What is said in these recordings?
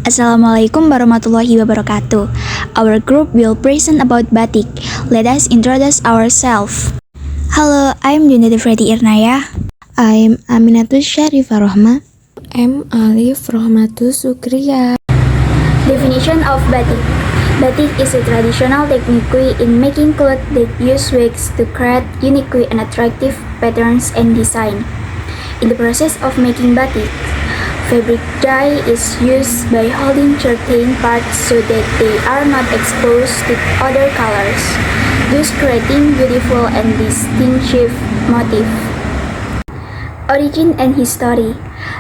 Assalamualaikum warahmatullahi wabarakatuh. Our group will present about batik. Let us introduce ourselves. Hello, I'm Junita Freddy Irnaya. I'm Aminatus Syarifah Rohma. I'm Alif Rohmatus Sukriya. Definition of batik. Batik is a traditional technique in making cloth that use wax to create unique and attractive patterns and design. In the process of making batik, fabric dye is used by holding certain parts so that they are not exposed to other colors, thus creating beautiful and distinctive motif. Origin and history.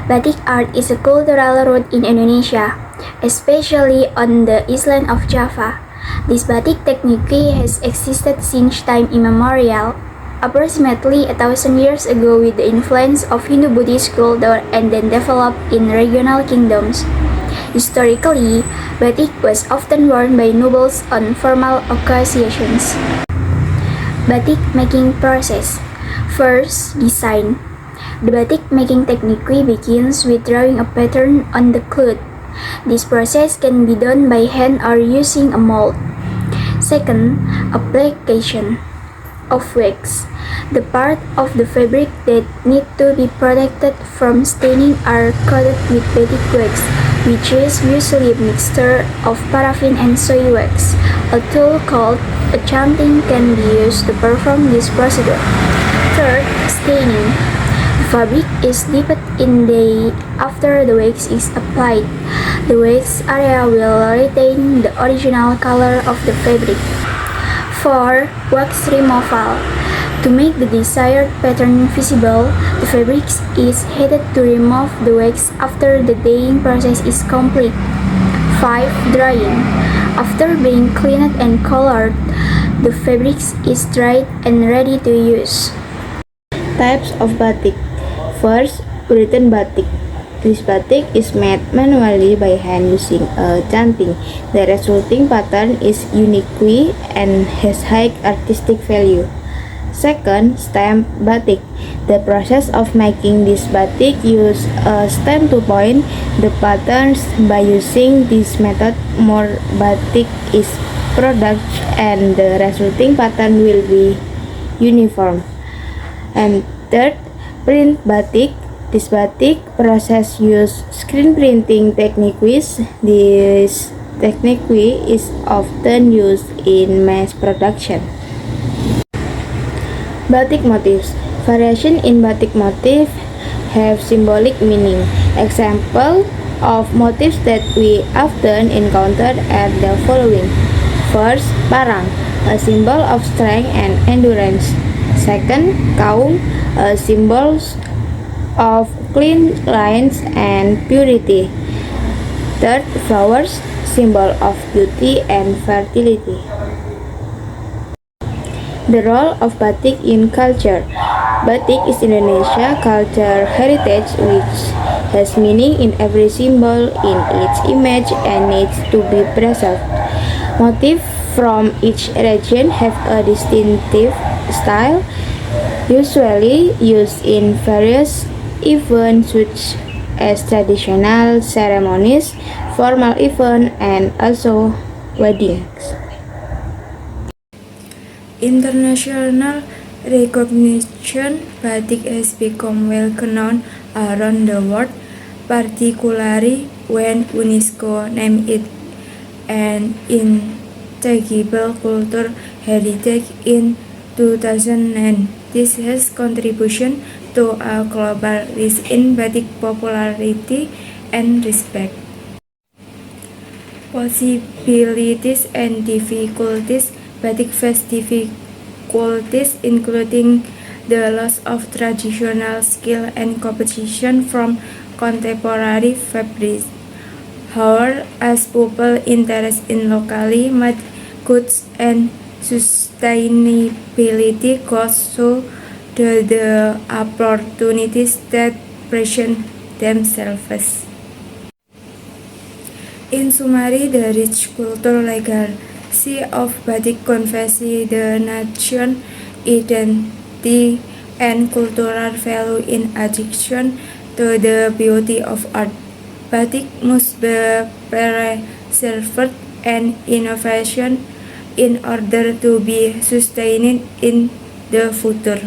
Batik art is a cultural root in Indonesia, especially on the island of Java. This batik technique has existed since time immemorial, approximately 1,000 years ago with the influence of Hindu-Buddhist culture and then developed in regional kingdoms. Historically, batik was often worn by nobles on formal occasions. Batik making process. First, design. The batik making technique begins with drawing a pattern on the cloth. This process can be done by hand or using a mold. Second, application of wax. The part of the fabric that need to be protected from staining are coated with batik wax, which is usually a mixture of paraffin and soy wax. A tool called a chanting can be used to perform this procedure. Third, staining. The fabric is dipped in dye after the wax is applied. The wax area will retain the original color of the fabric. 4. Wax removal. To make the desired pattern visible, the fabric is heated to remove the wax after the dyeing process is complete. 5. Drying. After being cleaned and colored, the fabric is dried and ready to use. Types of batik. First, written batik. This batik is made manually by hand using a chanting. The resulting pattern is unique and has high artistic value. Second, stamp batik. The process of making this batik use a stamp to point the patterns. By using this method, more batik is produced and the resulting pattern will be uniform. And third, print batik. This batik process use screen printing technique. This technique is often used in mass production. Batik motifs. Variation in batik motif have symbolic meaning. Example of motifs that we often encounter are the following. First, parang, a symbol of strength and endurance. Second, kaung, a symbol of clean lines and purity. Third, flowers, symbol of beauty and fertility. The role of batik in culture. Batik is Indonesia culture heritage which has meaning in every symbol in its image and needs to be preserved. Motifs from each region have a distinctive style, usually used in various events such as traditional ceremonies, formal events, and also weddings. International recognition. Batik has become well known around the world, particularly when UNESCO named it an intangible cultural heritage in 2009. This has contribution to a global rise in batik popularity and respect. Possibilities and difficulties. Batik face difficulties including the loss of traditional skill and competition from contemporary fabrics. However, as people interest in locally made goods and sustainability goes, so do the opportunities that present themselves. In summary, the rich cultural legacy of batik conveys the nation's identity and cultural value in addition to the beauty of art. batik must be preserved and innovation in order to be sustained in the future.